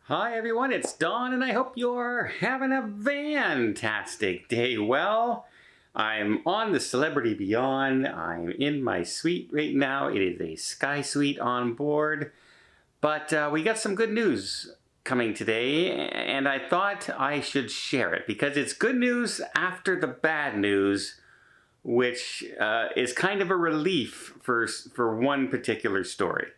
Hi everyone, it's Don and I hope you're having a fantastic day. Well, I'm on the Celebrity Beyond. I'm in my suite right now. It is a sky suite on board. But we got some good news coming today and I thought I should share it because it's good news after the bad news, which is kind of a relief for one particular story.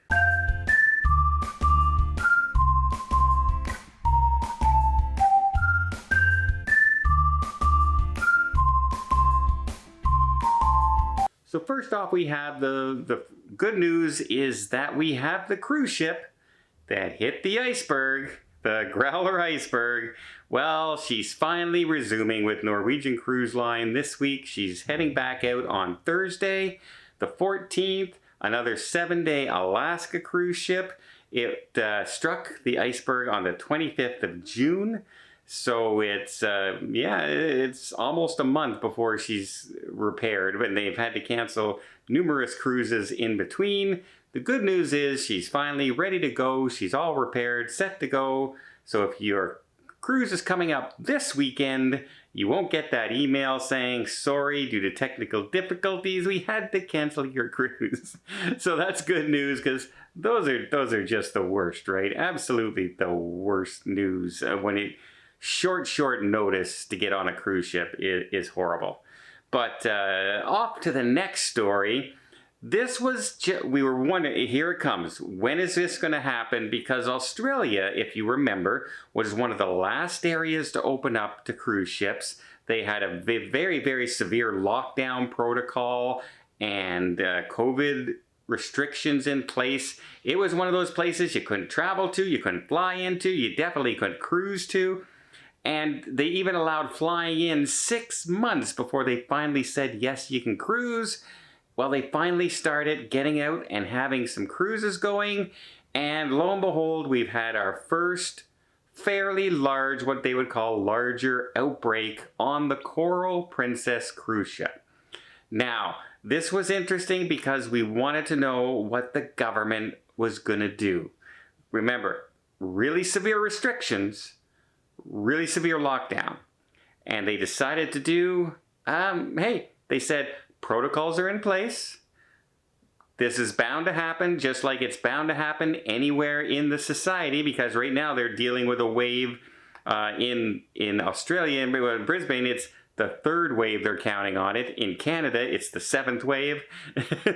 So first off, we have the good news is that we have the cruise ship that hit the iceberg, the Growler Iceberg. Well, she's finally resuming with Norwegian Cruise Line this week. She's heading back out on Thursday, the 14th, another 7-day Alaska cruise ship. It struck the iceberg on the 25th of June. So it's, it's almost a month before she's repaired, but they've had to cancel numerous cruises in between. The good news is she's finally ready to go. She's all repaired, set to go. So if your cruise is coming up this weekend, you won't get that email saying, sorry, due to technical difficulties, we had to cancel your cruise. So that's good news because those are just the worst, right? Absolutely the worst news when it... Short notice to get on a cruise ship is horrible. But off to the next story. This was, we were wondering, here it comes. When is this going to happen? Because Australia, if you remember, was one of the last areas to open up to cruise ships. They had a very, very severe lockdown protocol and COVID restrictions in place. It was one of those places you couldn't travel to, you couldn't fly into, you definitely couldn't cruise to. And they even allowed flying in 6 months before they finally said, yes, you can cruise. Well, they finally started getting out and having some cruises going. And lo and behold, we've had our first fairly large, what they would call larger outbreak on the Coral Princess cruise ship. Now, this was interesting because we wanted to know what the government was going to do. Remember, really severe restrictions, really severe lockdown. And they decided to do, hey, they said protocols are in place. This is bound to happen, just like it's bound to happen anywhere in the society, because right now they're dealing with a wave in Australia, in Brisbane, it's the 3rd wave they're counting on it. In Canada, it's the 7th wave.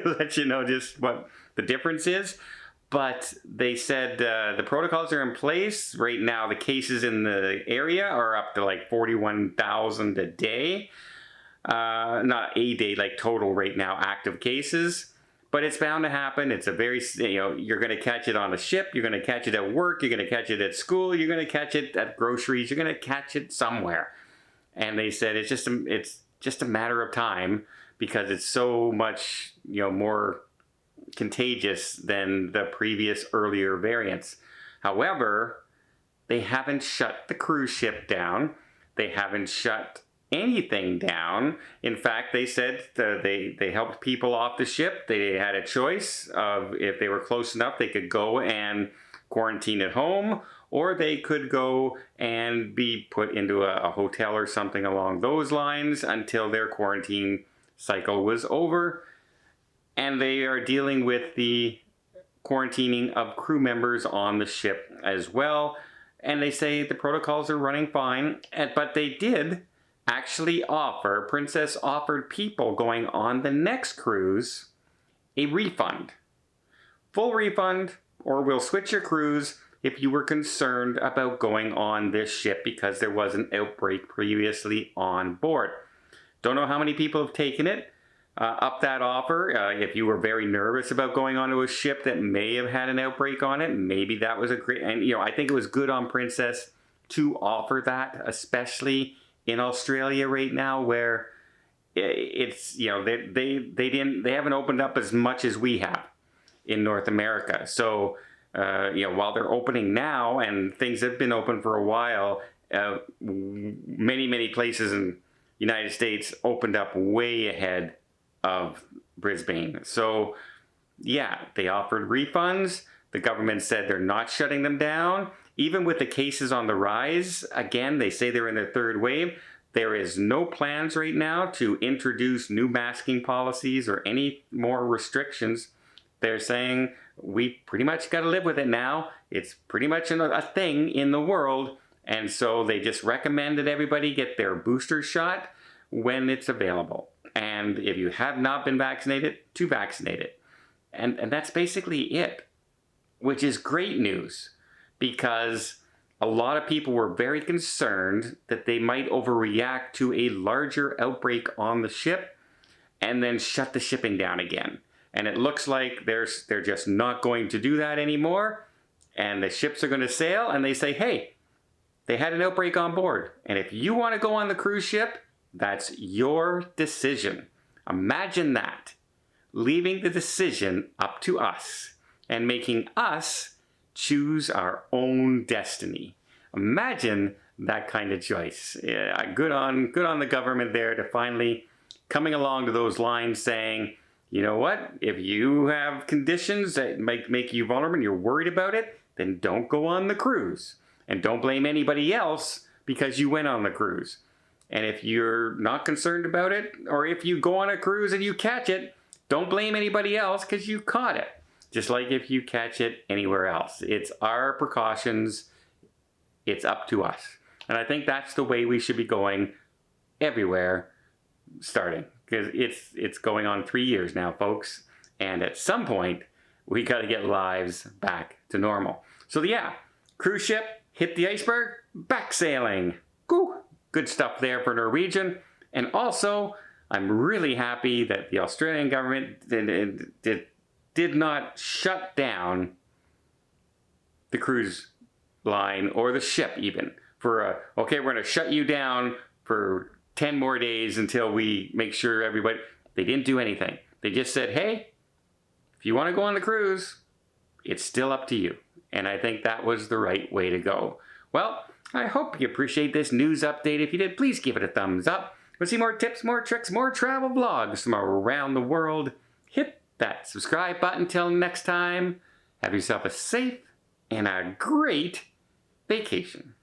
Let you know just what the difference is. But they said the protocols are in place. Right now, the cases in the area are up to like 41,000 a day. Not a day, like total right now, active cases. But it's bound to happen. It's a very, you're going to catch it on a ship. You're going to catch it at work. You're going to catch it at school. You're going to catch it at groceries. You're going to catch it somewhere. And they said it's just a matter of time because it's so much, more contagious than the previous earlier variants. However, they haven't shut the cruise ship down. They haven't shut anything down. In fact, they said they helped people off the ship. They had a choice of if they were close enough, they could go and quarantine at home, or they could go and be put into a hotel or something along those lines until their quarantine cycle was over. And they are dealing with the quarantining of crew members on the ship as well. And they say the protocols are running fine. But they did actually offer, Princess offered people going on the next cruise a refund. Full refund, or we'll switch your cruise if you were concerned about going on this ship because there was an outbreak previously on board. Don't know how many people have taken it. Up that offer. If you were very nervous about going onto a ship that may have had an outbreak on it, maybe that was a great, and I think it was good on Princess to offer that, especially in Australia right now where it's, they haven't opened up as much as we have in North America. So, while they're opening now and things have been open for a while, many places in the United States opened up way ahead of Brisbane. So yeah, they offered refunds. The government said they're not shutting them down. even with the cases on the rise, again, they say they're in their third wave. There is no plans right now to introduce new masking policies or any more restrictions. They're saying we pretty much got to live with it now. It's pretty much a thing in the world. And so they just recommend that everybody get their booster shot when it's available. And if you have not been vaccinated, to vaccinate it. And that's basically it, which is great news, because a lot of people were very concerned that they might overreact to a larger outbreak on the ship and then shut the shipping down again. And it looks like they're just not going to do that anymore. And the ships are going to sail, and they say, hey, they had an outbreak on board. And if you want to go on the cruise ship, that's your decision. Imagine that. Leaving the decision up to us and making us choose our own destiny. Imagine that kind of choice. Yeah, good on the government there to finally coming along to those lines saying, you know what, if you have conditions that might make you vulnerable and you're worried about it, then don't go on the cruise. And don't blame anybody else because you went on the cruise. And if you're not concerned about it, or if you go on a cruise and you catch it, don't blame anybody else because you caught it. Just like if you catch it anywhere else. It's our precautions. It's up to us. And I think that's the way we should be going everywhere starting. Because it's going on 3 years now, folks. And at some point, we got to get lives back to normal. So yeah, cruise ship, hit the iceberg, back sailing. Good stuff there for Norwegian. And also, I'm really happy that the Australian government did not shut down the cruise line or the ship even for okay, we're going to shut you down for 10 more days until we make sure everybody. They didn't do anything. They just said, hey, if you want to go on the cruise, it's still up to you. And I think that was the right way to go. Well, I hope you appreciate this news update. If you did, please give it a thumbs up. Want to see more tips, more tricks, more travel vlogs from around the world? Hit that subscribe button. Till next time, have yourself a safe and a great vacation.